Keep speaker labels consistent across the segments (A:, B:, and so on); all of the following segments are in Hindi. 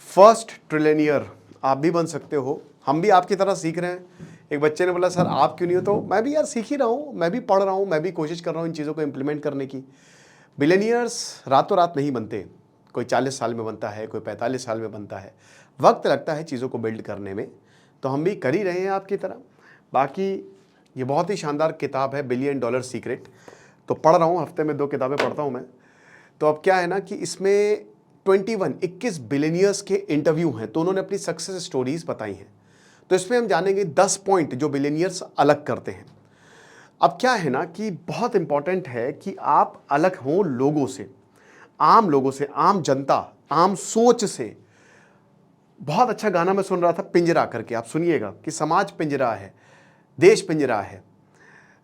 A: फर्स्ट ट्रिलियनियर आप भी बन सकते हो, हम भी आपकी तरह सीख रहे हैं। एक बच्चे ने बोला सर आप क्यों नहीं हो, तो मैं भी यार सीख ही रहा हूँ, मैं भी पढ़ रहा हूँ, मैं भी कोशिश कर रहा हूँ इन चीज़ों को इम्प्लीमेंट करने की। बिलियनियर्स रातों रात नहीं बनते, कोई 40 साल में बनता है, कोई 45 साल में बनता है, वक्त लगता है चीज़ों को बिल्ड करने में। तो हम भी कर ही रहे हैं आपकी तरह। बाकी ये बहुत ही शानदार किताब है $1 बिलियन सीक्रेट, तो पढ़ रहा हूँ, हफ्ते में 2 किताबें पढ़ता हूँ मैं। तो अब क्या है ना कि इसमें 21 बिलियनियर्स के इंटरव्यू हैं, तो उन्होंने अपनी सक्सेस स्टोरीज बताई हैं। तो इसमें हम जानेंगे 10 पॉइंट जो बिलियनियर्स अलग करते हैं। अब क्या है ना कि बहुत इंपॉर्टेंट है कि आप अलग हों लोगों से, आम लोगों से, आम जनता, आम सोच से। बहुत अच्छा गाना मैं सुन रहा था पिंजरा करके, आप सुनिएगा कि समाज पिंजरा है, देश पिंजरा है,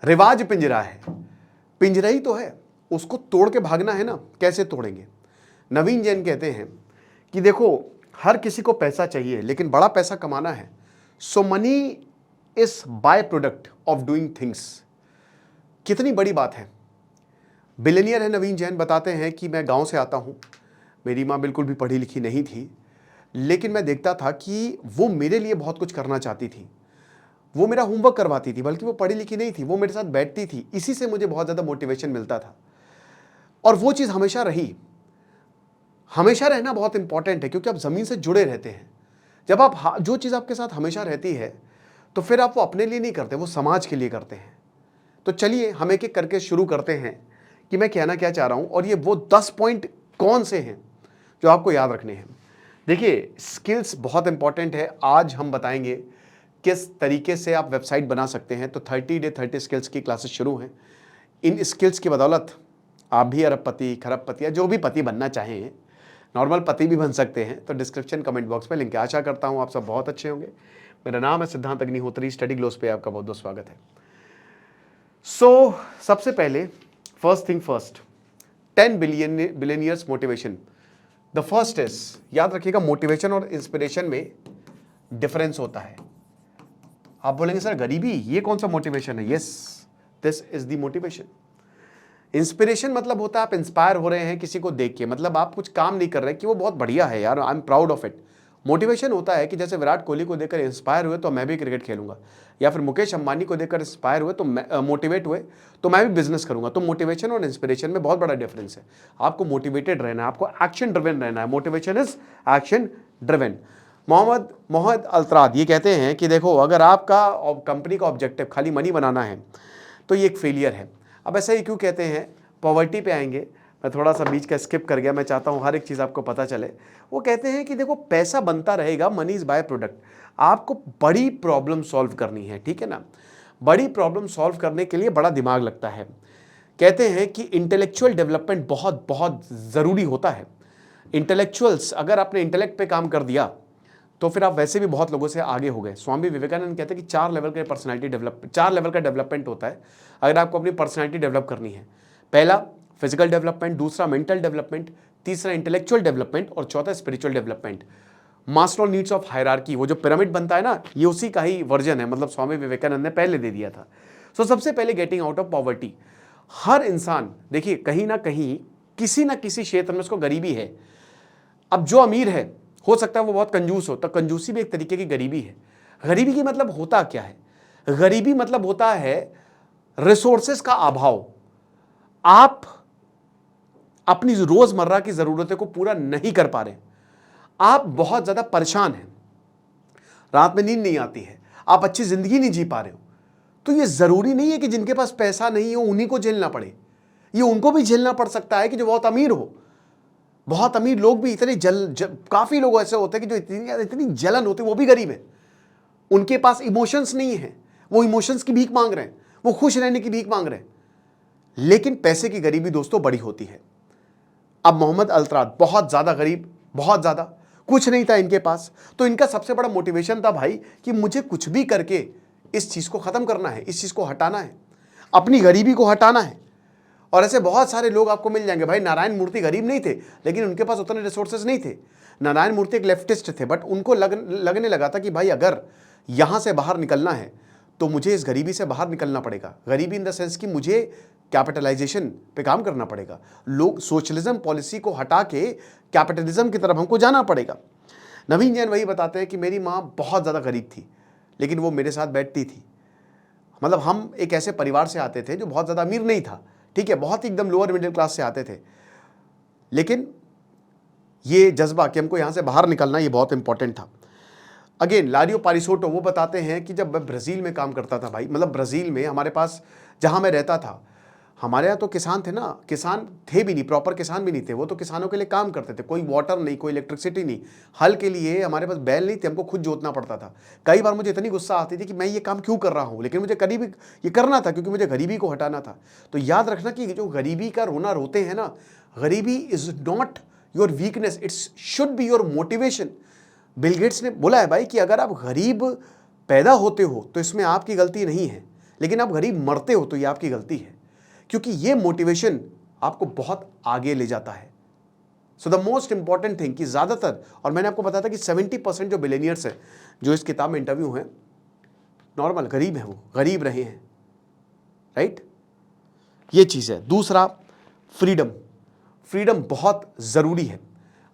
A: रिवाज पिंजरा है। पिंजरा ही तो है, उसको तोड़ के भागना है ना, कैसे तोड़ेंगे। नवीन जैन कहते हैं कि देखो हर किसी को पैसा चाहिए लेकिन बड़ा पैसा कमाना है, so money is by product of doing things. कितनी बड़ी बात है। बिलियनियर है नवीन जैन, बताते हैं कि मैं गांव से आता हूं, मेरी मां बिल्कुल भी पढ़ी लिखी नहीं थी, लेकिन मैं देखता था कि वो मेरे लिए बहुत कुछ करना चाहती थी, वो मेरा होमवर्क करवाती थी, बल्कि वो पढ़ी लिखी नहीं थी, वो मेरे साथ बैठती थी, इसी से मुझे बहुत ज़्यादा मोटिवेशन मिलता था। और वो चीज़ हमेशा रही। हमेशा रहना बहुत इंपॉर्टेंट है क्योंकि आप ज़मीन से जुड़े रहते हैं। जब आप जो चीज़ आपके साथ हमेशा रहती है तो फिर आप वो अपने लिए नहीं करते, वो समाज के लिए करते हैं। तो चलिए हम एक एक करके शुरू करते हैं कि मैं कहना क्या चाह रहा हूँ, और ये वो 10 पॉइंट कौन से हैं जो आपको याद रखने हैं। देखिए स्किल्स बहुत इंपॉर्टेंट है। आज हम बताएंगे किस तरीके से आप वेबसाइट बना सकते हैं। तो 30 डे 30 स्किल्स की क्लासेस शुरू हैं। इन स्किल्स की बदौलत आप भी अरबपति, खरबपति या जो भी पति बनना चाहें, नॉर्मल पति भी बन सकते हैं। तो डिस्क्रिप्शन कमेंट बॉक्स में लिंक है। आशा करता हूँ आप सब बहुत अच्छे होंगे। मेरा नाम है सिद्धांत अग्निहोत्री, स्टडी ग्लोस पे आपका बहुत बहुत स्वागत है। सबसे पहले first thing first, 10 billionaires motivation. The first is, याद रखिएगा मोटिवेशन और इंस्पिरेशन में डिफरेंस होता है। आप बोलेंगे सर गरीबी ये कौन सा मोटिवेशन है? Yes, this is the motivation. Inspiration मतलब होता है आप इंस्पायर हो रहे हैं किसी को देख के, मतलब आप कुछ काम नहीं कर रहे कि वो बहुत बढ़िया है यार, I am proud of it. Motivation होता है कि जैसे विराट कोहली को देखकर इंस्पायर हुए तो मैं भी क्रिकेट खेलूंगा, या फिर मुकेश अंबानी को देखकर इंस्पायर हुए तो मोटिवेट हुए तो मैं भी बिजनेस करूंगा। तो मोटिवेशन और इंस्पिरेशन में बहुत बड़ा डिफरेंस है। आपको मोटिवेटेड रहना है, आपको एक्शन ड्रिवन रहना है। Motivation is action driven. Mohammed Altrad ये कहते हैं कि देखो अगर आपका कंपनी का ऑब्जेक्टिव खाली मनी बनाना है तो ये एक फेलियर है। अब ऐसा ही क्यों कहते हैं? पॉवर्टी पे आएंगे, मैं थोड़ा सा बीच का स्किप कर गया, मैं चाहता हूँ हर एक चीज़ आपको पता चले। वो कहते हैं कि देखो पैसा बनता रहेगा, मनी इज़ बाय प्रोडक्ट। आपको बड़ी प्रॉब्लम सॉल्व करनी है, ठीक है ना। बड़ी प्रॉब्लम सॉल्व करने के लिए बड़ा दिमाग लगता है। कहते हैं कि इंटेलेक्चुअल डेवलपमेंट बहुत बहुत ज़रूरी होता है। इंटेलेक्चुअल्स, अगर आपने इंटेलेक्ट पे काम कर दिया तो फिर आप वैसे भी बहुत लोगों से आगे हो गए। स्वामी विवेकानंद कहते हैं कि 4 लेवल का डेवलपमेंट होता है अगर आपको अपनी पर्सनैलिटी डेवलप करनी है। पहला फिजिकल डेवलपमेंट, दूसरा मेंटल डेवलपमेंट, तीसरा इंटेलेक्चुअल डेवलपमेंट और चौथा spiritual development. Maslow needs of hierarchy, वो जो पिरामिड बनता है ना, ये उसी का ही वर्जन है, मतलब स्वामी विवेकानंद ने पहले दे दिया था। सबसे पहले गेटिंग आउट ऑफ पॉवर्टी। हर इंसान देखिए कहीं ना कहीं किसी ना किसी क्षेत्र में उसको गरीबी है। अब जो अमीर है हो सकता है वो बहुत कंजूस हो, तो कंजूसी भी एक तरीके की गरीबी है। गरीबी की मतलब होता क्या है? गरीबी मतलब होता है रिसोर्सेस का अभाव। आप अपनी रोजमर्रा की जरूरतें को पूरा नहीं कर पा रहे, आप बहुत ज्यादा परेशान हैं, रात में नींद नहीं आती है, आप अच्छी जिंदगी नहीं जी पा रहे हो। तो ये जरूरी नहीं है कि जिनके पास पैसा नहीं हो उन्हीं को झेलना पड़े, ये उनको भी झेलना पड़ सकता है कि जो बहुत अमीर हो। बहुत अमीर लोग भी इतने काफी लोग ऐसे होते हैं कि जो इतनी जलन होती है, वो भी गरीब है, उनके पास इमोशंस नहीं है, वो इमोशंस की भीख मांग रहे हैं, वो खुश रहने की भीख मांग रहे हैं। लेकिन पैसे की गरीबी दोस्तों बड़ी होती है। अब मोहम्मद अल्तराद बहुत ज्यादा गरीब, बहुत ज्यादा कुछ नहीं था इनके पास, तो इनका सबसे बड़ा मोटिवेशन था भाई कि मुझे कुछ भी करके इस चीज को खत्म करना है, इस चीज को हटाना है, अपनी गरीबी को हटाना है। और ऐसे बहुत सारे लोग आपको मिल जाएंगे। भाई नारायण मूर्ति गरीब नहीं थे लेकिन उनके पास उतने रिसोर्सेज नहीं थे। नारायण मूर्ति एक लेफ्टिस्ट थे, बट उनको लगने लगा था कि भाई अगर यहां से बाहर निकलना है तो मुझे इस गरीबी से बाहर निकलना पड़ेगा। गरीबी इन द सेंस कि मुझे कैपिटलाइजेशन पे काम करना पड़ेगा, लोग सोशलिज्म पॉलिसी को हटा के कैपिटलिज्म की तरफ हमको जाना पड़ेगा। नवीन जैन वही बताते हैं कि मेरी माँ बहुत ज़्यादा गरीब थी, लेकिन वो मेरे साथ बैठती थी। मतलब हम एक ऐसे परिवार से आते थे जो बहुत ज़्यादा अमीर नहीं था, ठीक है, बहुत ही एकदम लोअर मिडिल क्लास से आते थे, लेकिन ये जज्बा कि हमको यहाँ से बाहर निकलना, ये बहुत इंपॉर्टेंट था। अगेन लारियो पारिसोटो वो बताते हैं कि जब मैं ब्राज़ील में काम करता था भाई, मतलब ब्राज़ील में हमारे पास जहाँ मैं रहता था, हमारे यहाँ तो किसान थे ना, किसान थे भी नहीं, प्रॉपर किसान भी नहीं थे, वो तो किसानों के लिए काम करते थे, कोई वाटर नहीं, कोई इलेक्ट्रिसिटी नहीं, हल के लिए हमारे पास बैल नहीं थे, हमको खुद जोतना पड़ता था। कई बार मुझे इतनी गुस्सा आती थी कि मैं ये काम क्यों कर रहा हूँ, लेकिन मुझे गरीबी ये करना था क्योंकि मुझे गरीबी को हटाना था। तो याद रखना कि जो गरीबी का रोना रोते हैं ना, गरीबी is not your weakness, it's should be your motivation. Bill Gates ने बोला है भाई कि अगर आप गरीब पैदा होते हो तो इसमें आपकी गलती नहीं है, लेकिन आप गरीब मरते हो तो ये आपकी गलती है, क्योंकि ये मोटिवेशन आपको बहुत आगे ले जाता है। So the most important thing कि ज़्यादातर, और मैंने आपको बताया था कि 70% जो बिलियनियर्स हैं जो इस किताब में इंटरव्यू हैं, नॉर्मल गरीब हैं, वो गरीब रहे हैं, राइट? ये चीज़ है। दूसरा, फ्रीडम। फ्रीडम बहुत ज़रूरी है।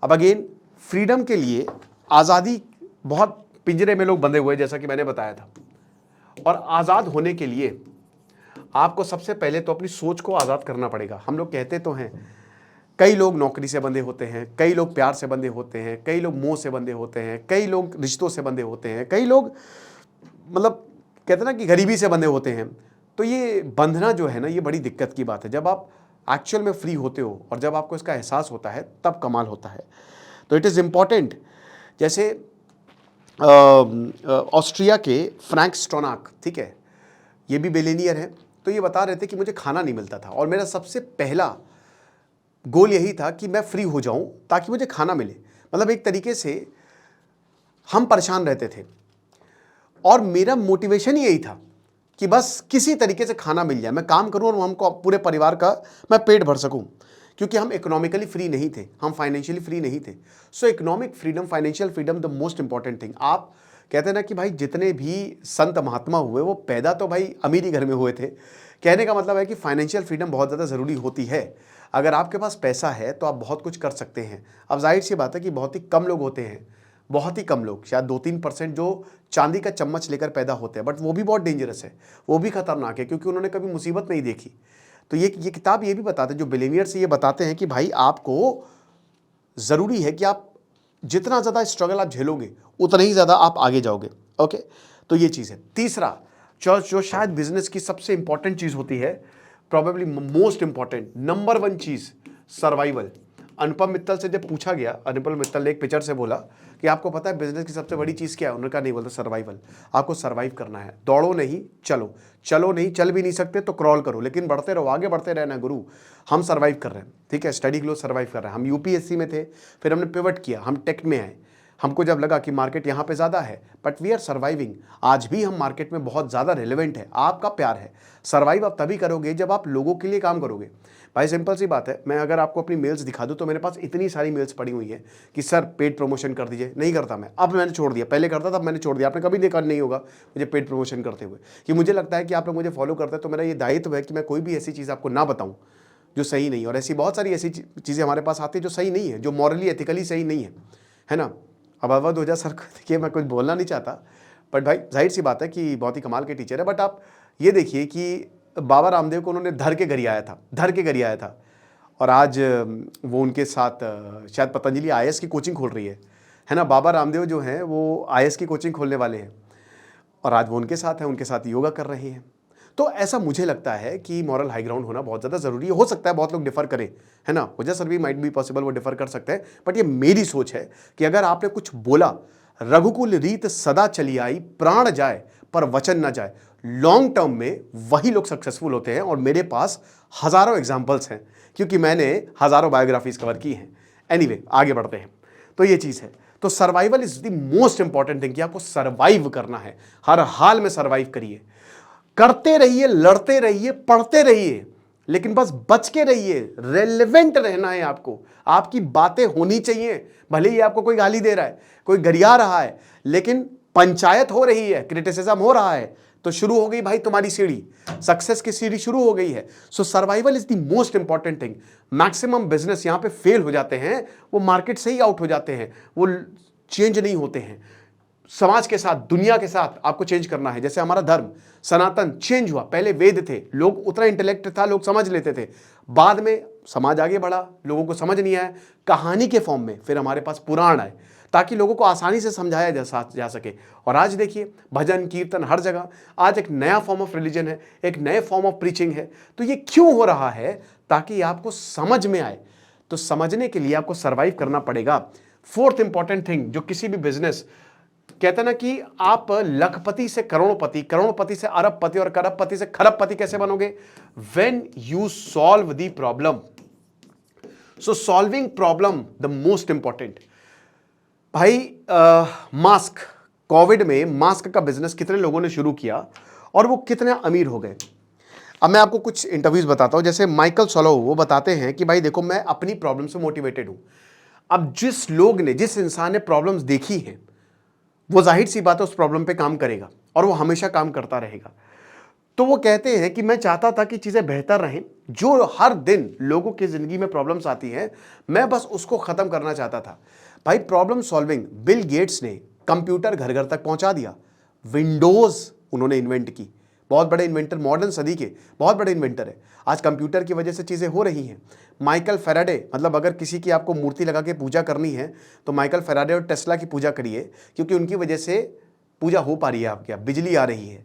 A: अब अगेन फ्रीडम के लिए आज़ादी, बहुत पिंजरे में लोग बंधे हुए जैसा कि मैंने बताया था, और आज़ाद होने के लिए आपको सबसे पहले तो अपनी सोच को आज़ाद करना पड़ेगा। हम लोग कहते तो हैं, कई लोग नौकरी से बंधे होते हैं, कई लोग प्यार से बंधे होते हैं, कई लोग मोह से बंधे होते हैं, कई लोग रिश्तों से बंधे होते हैं, कई लोग मतलब कहते ना कि गरीबी से बंधे होते हैं। तो ये बंधना जो है ना, ये बड़ी दिक्कत की बात है। जब आप एक्चुअल में फ्री होते हो और जब आपको इसका एहसास होता है, तब कमाल होता है। तो इट इज़ इम्पॉर्टेंट। जैसे ऑस्ट्रिया के फ्रैंक स्ट्रोनाक, ठीक है, ये भी बिलियनियर है, तो ये बता रहे थे कि मुझे खाना नहीं मिलता था और मेरा सबसे पहला गोल यही था कि मैं फ्री हो जाऊं ताकि मुझे खाना मिले। मतलब एक तरीके से हम परेशान रहते थे और मेरा मोटिवेशन यही था कि बस किसी तरीके से खाना मिल जाए, मैं काम करूं और हमको पूरे परिवार का मैं पेट भर सकूं, क्योंकि हम इकोनॉमिकली फ्री नहीं थे, हम फाइनेंशियली फ्री नहीं थे। सो economic freedom, financial freedom, the most important thing. आप कहते हैं ना कि भाई जितने भी संत महात्मा हुए वो पैदा तो भाई अमीरी घर में हुए थे। कहने का मतलब है कि फाइनेंशियल फ्रीडम बहुत ज़्यादा ज़रूरी होती है। अगर आपके पास पैसा है तो आप बहुत कुछ कर सकते हैं। अब जाहिर सी बात है कि बहुत ही कम लोग होते हैं, बहुत ही कम लोग, शायद 2-3% जो चांदी का चम्मच लेकर पैदा होते हैं, बट वो भी बहुत डेंजरस है, वो भी खतरनाक है, क्योंकि उन्होंने कभी मुसीबत नहीं देखी। तो ये किताब ये भी बताते हैं, जो बिलियनियर्स ये बताते हैं कि भाई आपको ज़रूरी है कि आप जितना ज़्यादा स्ट्रगल आप झेलोगे उतना ही ज़्यादा आप आगे जाओगे। ओके, तो ये चीज़ है। तीसरा, जो शायद बिजनेस की सबसे इंपॉर्टेंट चीज़ होती है, प्रॉबेबली मोस्ट इंपॉर्टेंट, नंबर 1 चीज़, सर्वाइवल। अनुपम मित्तल से जब पूछा गया, अनुपम मित्तल ने एक पिक्चर से बोला कि आपको पता है बिजनेस की सबसे बड़ी चीज़ क्या है, उन्होंने कहा नहीं, बोलता सर्वाइवल। आपको सर्वाइव करना है, दौड़ो नहीं, चलो, चलो नहीं, चल भी नहीं सकते तो क्रॉल करो, लेकिन बढ़ते रहो, आगे बढ़ते रहना गुरु। हम सर्वाइव कर रहे हैं, ठीक है, स्टडी ग्लो सर्वाइव कर रहे हैं। हम यूपीएससी में थे, फिर हमने पिवट किया, हम टेक में आए, हमको जब लगा कि मार्केट यहाँ पे ज़्यादा है, बट वी आर सर्वाइविंग। आज भी हम मार्केट में बहुत ज़्यादा रिलेवेंट है, आपका प्यार है। सर्वाइव आप तभी करोगे जब आप लोगों के लिए काम करोगे। भाई सिंपल सी बात है, मैं अगर आपको अपनी मेल्स दिखा दूं तो मेरे पास इतनी सारी मेल्स पड़ी हुई हैं कि सर पेड प्रमोशन कर दीजिए, नहीं करता मैं, अब मैंने छोड़ दिया। पहले करता था, अब मैंने छोड़ दिया। आपने कभी देखा नहीं होगा मुझे पेड प्रमोशन करते हुए, कि मुझे लगता है कि आप लोग मुझे फॉलो करते हैं तो मेरा ये दायित्व है कि मैं कोई भी ऐसी चीज़ आपको ना बताऊँ जो सही नहीं है। और ऐसी बहुत सारी ऐसी चीज़ें हमारे पास आती है जो सही नहीं है, जो मॉरली एथिकली सही नहीं है ना। अब अवध ओझा सर को देखिए, मैं कुछ बोलना नहीं चाहता, बट भाई जाहिर सी बात है कि बहुत ही कमाल के टीचर है। बट आप ये देखिए कि बाबा रामदेव को उन्होंने धर के गरियाया था, और आज वो उनके साथ शायद पतंजलि आईएएस की कोचिंग खोल रही है ना। बाबा रामदेव जो हैं वो आईएएस की कोचिंग खोलने वाले हैं, और आज वो उनके साथ हैं, उनके साथ योगा कर रहे हैं। तो ऐसा मुझे लगता है कि मॉरल हाई ग्राउंड होना बहुत ज़्यादा ज़रूरी है। हो सकता है बहुत लोग डिफ़र करें, है ना, ओझा सर भी माइट बी पॉसिबल वो डिफ़र कर सकते हैं, बट ये मेरी सोच है कि अगर आपने कुछ बोला, रघुकुल रीत सदा चली आई, प्राण जाए पर वचन ना जाए, लॉन्ग टर्म में वही लोग सक्सेसफुल होते हैं। और मेरे पास हज़ारों एग्जाम्पल्स हैं, क्योंकि मैंने हज़ारों बायोग्राफीज कवर की हैं। एनीवे, आगे बढ़ते हैं। तो ये चीज़ है। तो survival is the most important thing, कि आपको सर्वाइव करना है, हर हाल में सर्वाइव करिए, करते रहिए, लड़ते रहिए, पढ़ते रहिए, लेकिन बस बच के रहिए। रेलेवेंट रहना है आपको, आपकी बातें होनी चाहिए। भले ही आपको कोई गाली दे रहा है, कोई गरिया रहा है, लेकिन पंचायत हो रही है, क्रिटिसिज्म हो रहा है, तो शुरू हो गई भाई तुम्हारी सीढ़ी, सक्सेस की सीढ़ी शुरू हो गई है। So survival is the most important thing. Maximum business यहां पे फेल हो जाते हैं, वो मार्केट से ही आउट हो जाते हैं, वो चेंज नहीं होते हैं। समाज के साथ, दुनिया के साथ आपको चेंज करना है। जैसे हमारा धर्म सनातन चेंज हुआ, पहले वेद थे, लोग उतना इंटेलेक्ट था, लोग समझ लेते थे, बाद में समाज आगे बढ़ा, लोगों को समझ नहीं आया, कहानी के फॉर्म में फिर हमारे पास पुराण आए ताकि लोगों को आसानी से समझाया जा सके। और आज देखिए भजन कीर्तन हर जगह, आज एक नया फॉर्म ऑफ रिलीजन है, एक नए फॉर्म ऑफ प्रीचिंग है। तो ये क्यों हो रहा है? ताकि आपको समझ में आए। तो समझने के लिए आपको सर्वाइव करना पड़ेगा। फोर्थ इंपॉर्टेंट थिंग जो किसी भी बिजनेस, कहते ना कि आप लखपति से करोड़पति, करोड़पति से अरबपति और करोड़पति से खरबपति कैसे बनोगे? When you solve the problem. So solving problem the most important. भाई मास्क, कोविड में मास्क का बिजनेस कितने लोगों ने शुरू किया और वो कितने अमीर हो गए। अब मैं आपको कुछ इंटरव्यूज बताता हूं। जैसे माइकल सोलो, वो बताते हैं कि भाई देखो, मैं अपनी प्रॉब्लम से मोटिवेटेड हूं। अब जिस लोग ने, जिस इंसान ने प्रॉब्लम्स देखी हैं, वो जाहिर सी बात है उस प्रॉब्लम पे काम करेगा और वो हमेशा काम करता रहेगा। तो वो कहते हैं कि मैं चाहता था कि चीज़ें बेहतर रहें। जो हर दिन लोगों की ज़िंदगी में प्रॉब्लम्स आती हैं, मैं बस उसको ख़त्म करना चाहता था। भाई प्रॉब्लम सॉल्विंग, बिल गेट्स ने कंप्यूटर घर घर तक पहुंचा दिया। विंडोज़ उन्होंने इन्वेंट की, बहुत बड़े इन्वेंटर, मॉडर्न सदी के बहुत बड़े इन्वेंटर है। आज कंप्यूटर की वजह से चीज़ें हो रही हैं। माइकल फेराडे, मतलब अगर किसी की आपको मूर्ति लगा के पूजा करनी है तो माइकल फेराडे और टेस्ला की पूजा करिए, क्योंकि उनकी वजह से पूजा हो पा रही है आपके यहाँ, बिजली आ रही है।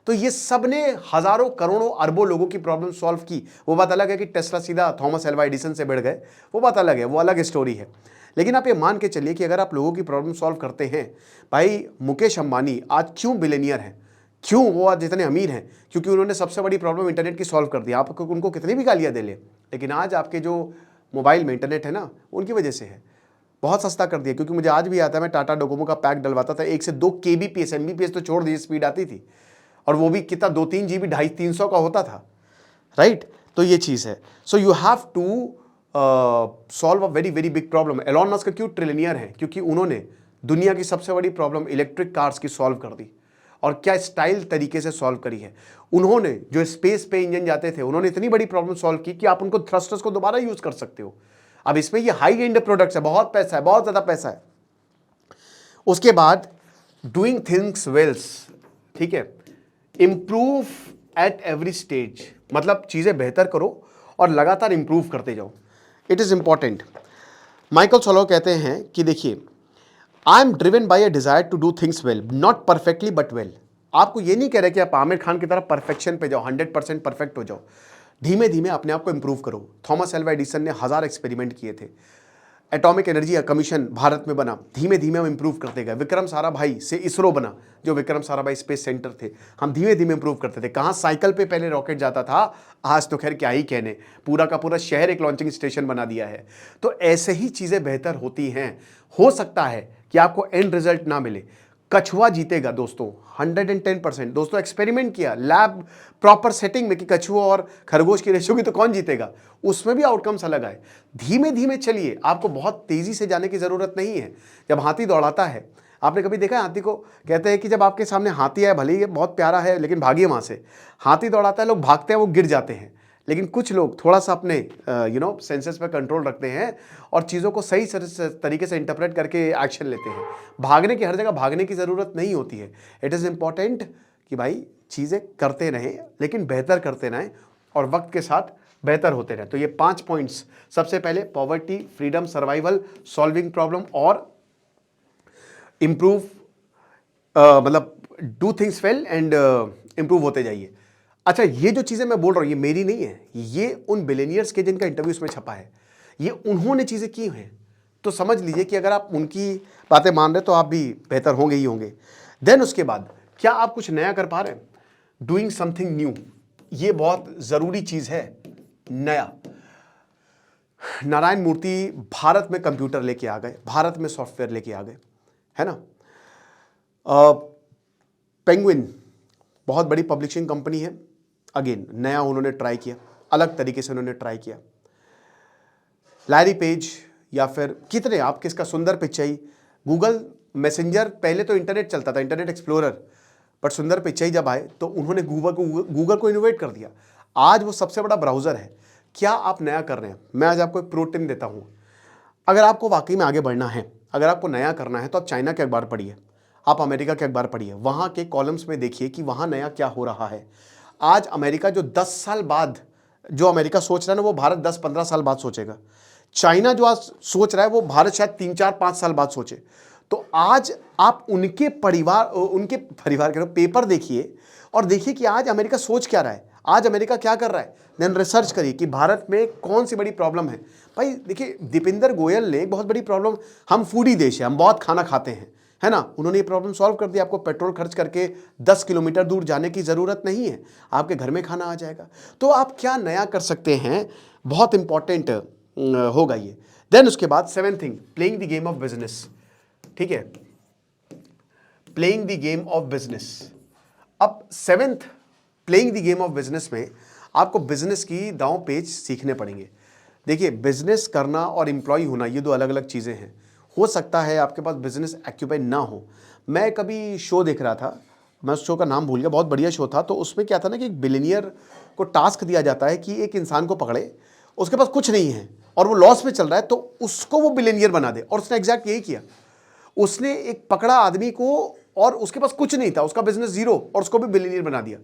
A: तो ये सब ने हज़ारों करोड़ों अरबों लोगों की प्रॉब्लम सॉल्व की। वो बात अलग है कि टेस्ला सीधा थॉमस एल्वा एडिसन से बढ़ गए, वो बात अलग है, वो अलग स्टोरी है। लेकिन आप ये मान के चलिए कि अगर आप लोगों की प्रॉब्लम सॉल्व करते हैं, भाई मुकेश अंबानी आज क्यों बिलियनियर हैं, क्यों वो आज इतने अमीर हैं? क्योंकि उन्होंने सबसे बड़ी प्रॉब्लम इंटरनेट की सॉल्व कर दी। आप उनको कितनी भी गालियाँ दे ले, लेकिन आज आपके जो मोबाइल में इंटरनेट है ना, उनकी वजह से है। बहुत सस्ता कर दिया। क्योंकि मुझे आज भी आता है, मैं टाटा डोकोमो का पैक डलवाता था, 1 से 2 kbps, MBPS तो छोड़ दीजिए, स्पीड आती थी, और वो भी कितना 2-3 GB 250-300 का होता था, राइट? तो ये चीज़ है। So you have to solve a very very big problem. Elon Musk क्यों ट्रिलियनियर है? क्योंकि उन्होंने दुनिया की सबसे बड़ी प्रॉब्लम इलेक्ट्रिक कार्स की सॉल्व कर दी, और क्या स्टाइल तरीके से सॉल्व करी है। उन्होंने जो स्पेस पे इंजन जाते थे, उन्होंने इतनी बड़ी प्रॉब्लम सॉल्व की कि आप उनको थ्रस्टर्स को दोबारा यूज कर सकते हो। अब इसमें ये हाई एंड प्रोडक्ट्स है, बहुत पैसा है, बहुत ज्यादा पैसा है। उसके बाद डूइंग थिंग्स वेल्स, ठीक है, इंप्रूव एट एवरी स्टेज, मतलब चीजें बेहतर करो और लगातार इंप्रूव करते जाओ। It is important. Michael Solo कहते हैं कि देखिए, I am driven by a desire to do things well, not perfectly but well. आपको ये नहीं कह रहे कि आप आमिर खान की तरह परफेक्शन पे जाओ, 100% परफेक्ट हो जाओ। धीमे धीमे अपने आप को इंप्रूव करो। थॉमस एल्वा एडिसन ने 1000 एक्सपेरिमेंट किए थे। एटॉमिक एनर्जी कमीशन भारत में बना, धीमे धीमे हम इंप्रूव करते गए। विक्रम साराभाई से इसरो बना, जो विक्रम साराभाई स्पेस सेंटर थे, हम धीमे धीमे इंप्रूव करते थे। कहाँ साइकिल पे पहले रॉकेट जाता था, आज तो खैर क्या ही कहने, पूरा का पूरा शहर एक लॉन्चिंग स्टेशन बना दिया है। तो ऐसे ही चीज़ें बेहतर होती हैं। हो सकता है कि आपको एंड रिजल्ट ना मिले, कछुआ जीतेगा दोस्तों, 110%। दोस्तों एक्सपेरिमेंट किया लैब प्रॉपर सेटिंग में कि कछुआ और खरगोश की रेशियो की, तो कौन जीतेगा, उसमें भी आउटकम्स अलग आए। धीमे धीमे चलिए, आपको बहुत तेजी से जाने की जरूरत नहीं है। जब हाथी दौड़ाता है, आपने कभी देखा है हाथी को? कहते हैं कि जब आपके सामने हाथी है, भले ही बहुत प्यारा है लेकिन भागिए वहां से। हाथी दौड़ाता है, लोग भागते हैं, वो गिर जाते हैं। लेकिन कुछ लोग थोड़ा सा अपने सेंसेस पे कंट्रोल रखते हैं और चीज़ों को सही तरीके से इंटरप्रेट करके एक्शन लेते हैं। भागने की हर जगह भागने की ज़रूरत नहीं होती है। इट इज़ इम्पॉर्टेंट कि भाई चीज़ें करते रहें, लेकिन बेहतर करते रहें और वक्त के साथ बेहतर होते रहें। तो ये 5 पॉइंट्स, सबसे पहले poverty, freedom, survival, solving problem और इम्प्रूव, मतलब do things well and improve होते जाइए। अच्छा, ये जो चीज़ें मैं बोल रहा हूँ ये मेरी नहीं है, ये उन बिलियनियर्स के जिनका इंटरव्यू इसमें छपा है, ये उन्होंने चीज़ें की हैं। तो समझ लीजिए कि अगर आप उनकी बातें मान रहे तो आप भी बेहतर होंगे ही होंगे। देन उसके बाद क्या आप कुछ नया कर पा रहे हैं? डूइंग समथिंग न्यू, ये बहुत ज़रूरी चीज़ है। नया, नारायण मूर्ति भारत में कंप्यूटर लेके आ गए, भारत में सॉफ्टवेयर लेके आ गए, है ना। पेंगुइन बहुत बड़ी पब्लिशिंग कंपनी है, अगेन नया उन्होंने ट्राई किया, अलग तरीके से उन्होंने ट्राई किया। लैरी पेज या फिर कितने, आप किसका, सुंदर पिचाई, गूगल मैसेंजर, पहले तो इंटरनेट चलता था, इंटरनेट एक्सप्लोरर, बट सुंदर पिचाई जब आए तो उन्होंने गूगल को इनोवेट कर दिया। आज वो सबसे बड़ा ब्राउज़र है। क्या आप नया कर रहे हैं? मैं आज आपको एक प्रो टिप देता हूँ। अगर आपको वाकई में आगे बढ़ना है, अगर आपको नया करना है तो आप चाइना के अखबार पढ़िए, आप अमेरिका के अखबार पढ़िए, वहाँ के कॉलम्स में देखिए कि वहाँ नया क्या हो रहा है। आज अमेरिका जो 10 साल बाद जो अमेरिका सोच रहा है ना, वो भारत 10-15 साल बाद सोचेगा। चाइना जो आज सोच रहा है वो भारत शायद 3-4-5 साल बाद सोचे। तो आज आप उनके परिवार के पेपर देखिए और देखिए कि आज अमेरिका सोच क्या रहा है, आज अमेरिका क्या कर रहा है। देन रिसर्च करिए कि भारत में कौन सी बड़ी प्रॉब्लम है। भाई देखिए, दीपेंद्र गोयल ने बहुत बड़ी प्रॉब्लम, हम फूडी देश है, हम बहुत खाना खाते हैं, है ना, उन्होंने ये प्रॉब्लम सॉल्व कर दी। आपको पेट्रोल खर्च करके 10 किलोमीटर दूर जाने की ज़रूरत नहीं है, आपके घर में खाना आ जाएगा। तो आप क्या नया कर सकते हैं, बहुत इंपॉर्टेंट होगा ये। देन उसके बाद 7th thing, playing the game of business. ठीक है, playing the game of business. अब 7th, playing the game of business में आपको बिजनेस की दांव पेच सीखने पड़ेंगे। देखिए, बिजनेस करना और एम्प्लॉय होना ये दो अलग अलग चीज़ें हैं। हो सकता है आपके पास बिजनेस एक्यूपाई ना हो। मैं कभी शो देख रहा था, मैं उस शो का नाम भूल गया, बहुत बढ़िया शो था। तो उसमें क्या था ना कि एक बिलियनियर को टास्क दिया जाता है कि एक इंसान को पकड़े, उसके पास कुछ नहीं है और वो लॉस में चल रहा है, तो उसको वो बिलियनियर बना दे। और उसने एग्जैक्ट यही किया। उसने एक पकड़ा आदमी को और उसके पास कुछ नहीं था, उसका बिजनेस जीरो, और उसको भी बिलियनियर बना दिया।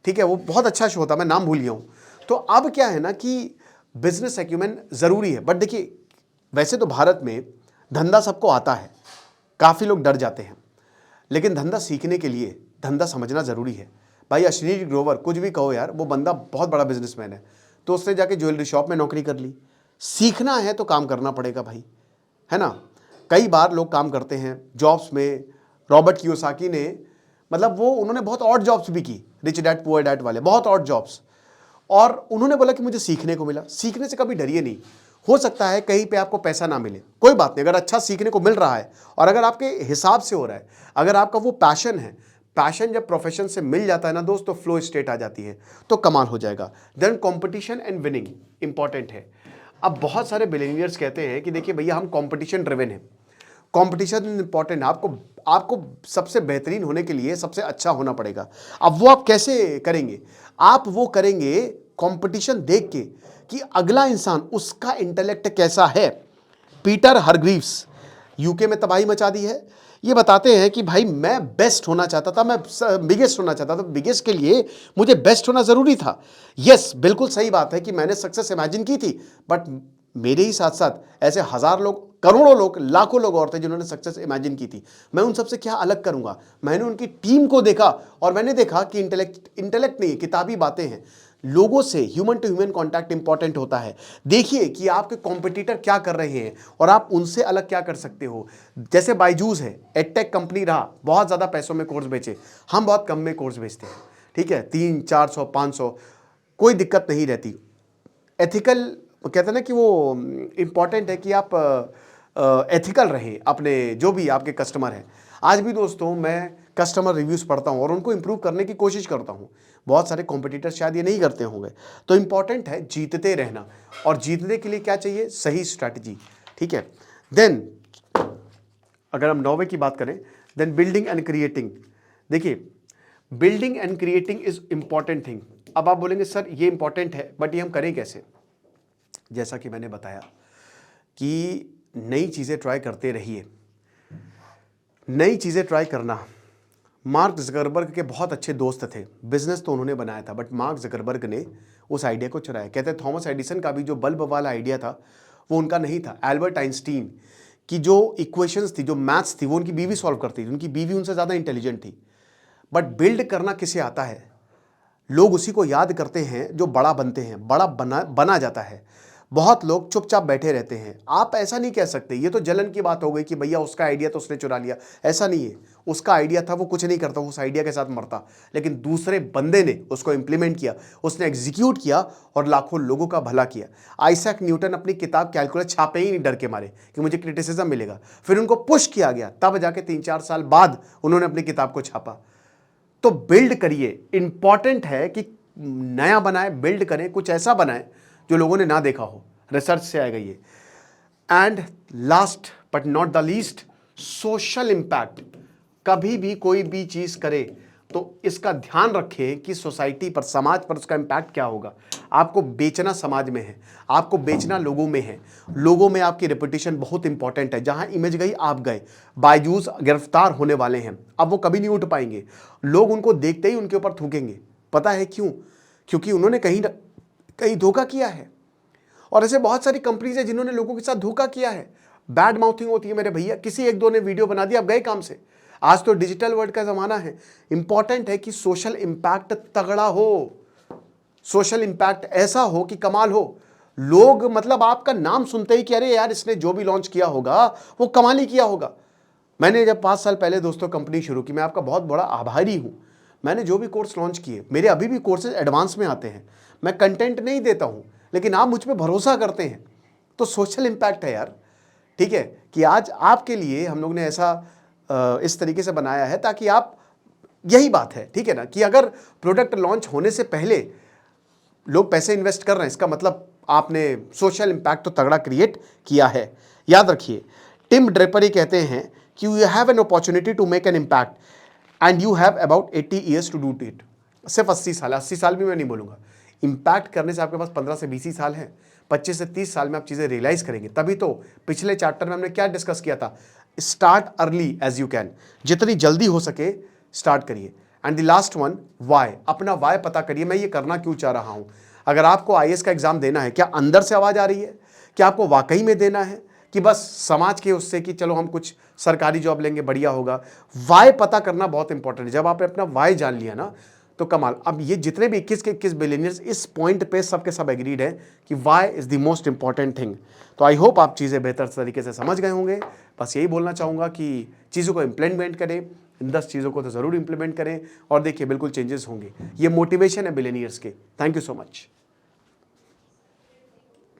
A: ठीक है, वो बहुत अच्छा शो था, मैं नाम भूल गया हूँ। तो अब क्या है ना कि बिजनेस एक्यूमेन ज़रूरी है। बट देखिए, वैसे तो भारत में धंधा सबको आता है, काफ़ी लोग डर जाते हैं, लेकिन धंधा सीखने के लिए धंधा समझना ज़रूरी है। भाई अश्विनी ग्रोवर, कुछ भी कहो यार, वो बंदा बहुत बड़ा बिजनेसमैन है, तो उसने जाके ज्वेलरी शॉप में नौकरी कर ली। सीखना है तो काम करना पड़ेगा भाई, है ना। कई बार लोग काम करते हैं जॉब्स में। रॉबर्ट कियोसाकी ने, मतलब वो, उन्होंने बहुत ऑड जॉब्स भी की, रिच डैड पुअर डैड वाले, बहुत ऑड जॉब्स। और उन्होंने बोला कि मुझे सीखने को मिला। सीखने से कभी डरिए नहीं। हो सकता है कहीं पे आपको पैसा ना मिले, कोई बात नहीं, अगर अच्छा सीखने को मिल रहा है और अगर आपके हिसाब से हो रहा है, अगर आपका वो पैशन है, पैशन जब प्रोफेशन से मिल जाता है ना दोस्तों, फ्लो स्टेट आ जाती है, तो कमाल हो जाएगा। Then competition and winning important है। अब बहुत सारे बिलियनियर्स कहते हैं कि देखिए भैया, हम कंपटीशन ड्रिवन है, कंपटीशन इंपॉर्टेंट है, आपको सबसे बेहतरीन होने के लिए सबसे अच्छा होना पड़ेगा। अब वो आप कैसे करेंगे? आप वो करेंगे कंपटीशन देख के कि अगला इंसान, उसका इंटेलेक्ट कैसा है। पीटर हरग्रीव्स यूके में तबाही मचा दी है। ये बताते हैं कि भाई मैं बेस्ट होना चाहता था, मैं बिगेस्ट होना चाहता था, बिगेस्ट के लिए मुझे बेस्ट होना ज़रूरी था। यस, बिल्कुल सही बात है कि मैंने सक्सेस इमेजिन की थी, बट मेरे ही साथ साथ ऐसे हज़ार लोग, करोड़ों लोग, लाखों लोग और थे जिन्होंने सक्सेस इमेजिन की थी। मैं उन सबसे क्या अलग करूंगा? मैंने उनकी टीम को देखा और मैंने देखा कि इंटेलेक्ट नहीं है, किताबी बातें हैं। लोगों से human to human contact important होता है। देखिए कि आपके कॉम्पिटिटर क्या कर रहे हैं और आप उनसे अलग क्या कर सकते हो। जैसे बायजूस है, एडटेक कंपनी रहा, बहुत ज़्यादा पैसों में कोर्स बेचे, हम बहुत कम में कोर्स बेचते हैं। ठीक है, 300-400 500, कोई दिक्कत नहीं रहती। एथिकल कहते हैं ना कि वो इम्पॉर्टेंट है कि आप एथिकल रहें अपने, जो भी आपके कस्टमर हैं। आज भी दोस्तों मैं कस्टमर रिव्यूज़ पढ़ता हूँ और उनको इंप्रूव करने की कोशिश करता हूँ। बहुत सारे कॉम्पिटिटर शायद ये नहीं करते होंगे। तो इंपॉर्टेंट है जीतते रहना, और जीतने के लिए क्या चाहिए? सही स्ट्रैटेजी। ठीक है। देन अगर हम 9वें की बात करें, देन बिल्डिंग एंड क्रिएटिंग। देखिए, building and creating is important thing. अब आप बोलेंगे सर ये इंपॉर्टेंट है, बट ये हम करें कैसे? जैसा कि मैंने बताया कि नई चीज़ें ट्राई करते रहिए। नई चीज़ें ट्राई करना, मार्क ज़करबर्ग के बहुत अच्छे दोस्त थे, बिजनेस तो उन्होंने बनाया था, बट मार्क ज़करबर्ग ने उस आइडिया को चुराया। कहते हैं थॉमस एडिसन का भी जो बल्ब वाला आइडिया था वो उनका नहीं था। एल्बर्ट आइंस्टीन की जो इक्वेशंस थी, जो मैथ्स थी, वो उनकी बीवी सॉल्व करती थी। उनकी बीवी उनसे ज़्यादा इंटेलिजेंट थी। बट बिल्ड करना किसे आता है? लोग उसी को याद करते हैं जो बड़ा बनते हैं, बड़ा बना जाता है। बहुत लोग चुपचाप बैठे रहते हैं। आप ऐसा नहीं कह सकते, ये तो जलन की बात हो गई कि भैया उसका आइडिया तो उसने चुरा लिया। ऐसा नहीं है, उसका आइडिया था, वो कुछ नहीं करता, उस आइडिया के साथ मरता, लेकिन दूसरे बंदे ने उसको इंप्लीमेंट किया, उसने एग्जीक्यूट किया और लाखों लोगों का भला किया। आइजैक न्यूटन अपनी किताब कैलकुलस छापे ही नहीं डर के मारे कि मुझे क्रिटिसिज्म मिलेगा, फिर उनको पुश किया गया, तब जाके 3-4 साल बाद उन्होंने अपनी किताब को छापा। तो बिल्ड करिए, इंपॉर्टेंट है कि नया बनाए, बिल्ड करें, कुछ ऐसा बनाए जो लोगों ने ना देखा हो। रिसर्च से आएगा ये। And last but not the least, social impact. कभी भी कोई भी चीज करे तो इसका ध्यान रखें कि सोसाइटी पर, समाज पर उसका इंपैक्ट क्या होगा। आपको बेचना समाज में है, आपको बेचना लोगों में है। लोगों में आपकी रेपुटेशन बहुत इंपॉर्टेंट है। जहां इमेज गई आप गए। बायजूस गिरफ्तार होने वाले हैं, अब वो कभी नहीं उठ पाएंगे। लोग उनको देखते ही उनके ऊपर थूकेंगे। पता है क्यों? क्योंकि उन्होंने कहीं ना कहीं धोखा किया है। और ऐसे बहुत सारी कंपनीज है जिन्होंने लोगों के साथ धोखा किया है। बैड माउथिंग होती है मेरे भैया। किसी एक दो ने वीडियो बना दिया, अब गए काम से। आज तो डिजिटल वर्ल्ड का जमाना है। इंपॉर्टेंट है कि सोशल इंपैक्ट तगड़ा हो, सोशल इंपैक्ट ऐसा हो कि कमाल हो। लोग मतलब आपका नाम सुनते ही कि अरे यार इसने जो भी लॉन्च किया होगा वो कमाल ही किया होगा। मैंने जब 5 साल पहले दोस्तों कंपनी शुरू की, मैं आपका बहुत बड़ा आभारी हूं। मैंने जो भी कोर्स लॉन्च किए, मेरे अभी भी कोर्सेज एडवांस में आते हैं। मैं कंटेंट नहीं देता हूं, लेकिन आप मुझ पर भरोसा करते हैं, तो सोशल इंपैक्ट है यार। ठीक है कि आज आपके लिए हम लोग ने ऐसा इस तरीके से बनाया है ताकि आप, यही बात है, ठीक है ना, कि अगर प्रोडक्ट लॉन्च होने से पहले लोग पैसे इन्वेस्ट कर रहे हैं, इसका मतलब आपने सोशल इंपैक्ट तो तगड़ा क्रिएट किया है। याद रखिए, टिम ड्रेपर कहते हैं कि you have an opportunity to make an impact and you have about 80 years to do it. सिर्फ 80 साल, 80 साल भी मैं नहीं बोलूंगा। इंपैक्ट करने से आपके पास 15 से 20 ही साल है। 25 से 30 साल में आप चीज़ें रियलाइज करेंगे। तभी तो पिछले चैप्टर में हमने क्या डिस्कस किया था, start early as you can. जितनी जल्दी हो सके स्टार्ट करिए। And the last one, why. अपना वाई पता करिए, मैं ये करना क्यों चाह रहा हूं। अगर आपको आईएएस का एग्जाम देना है, क्या अंदर से आवाज आ रही है, क्या आपको वाकई में देना है, कि बस समाज के उससे कि चलो हम कुछ सरकारी जॉब लेंगे बढ़िया होगा। वाई पता करना बहुत इंपॉर्टेंट है। जब आपने अपना वाई जान लिया ना तो कमाल। अब ये जितने भी 21 के 21 बिलियनियर्स इस पॉइंट पे सबके सब एग्रीड है कि why is the most important thing. तो आई होप आप चीज़ें बेहतर तरीके से समझ गए होंगे। बस यही बोलना चाहूँगा कि चीज़ों को इम्प्लीमेंट करें, इन 10 चीज़ों को तो ज़रूर इंप्लीमेंट करें और देखिए बिल्कुल चेंजेस होंगे। ये मोटिवेशन है बिलियनियर्स के। Thank you so much.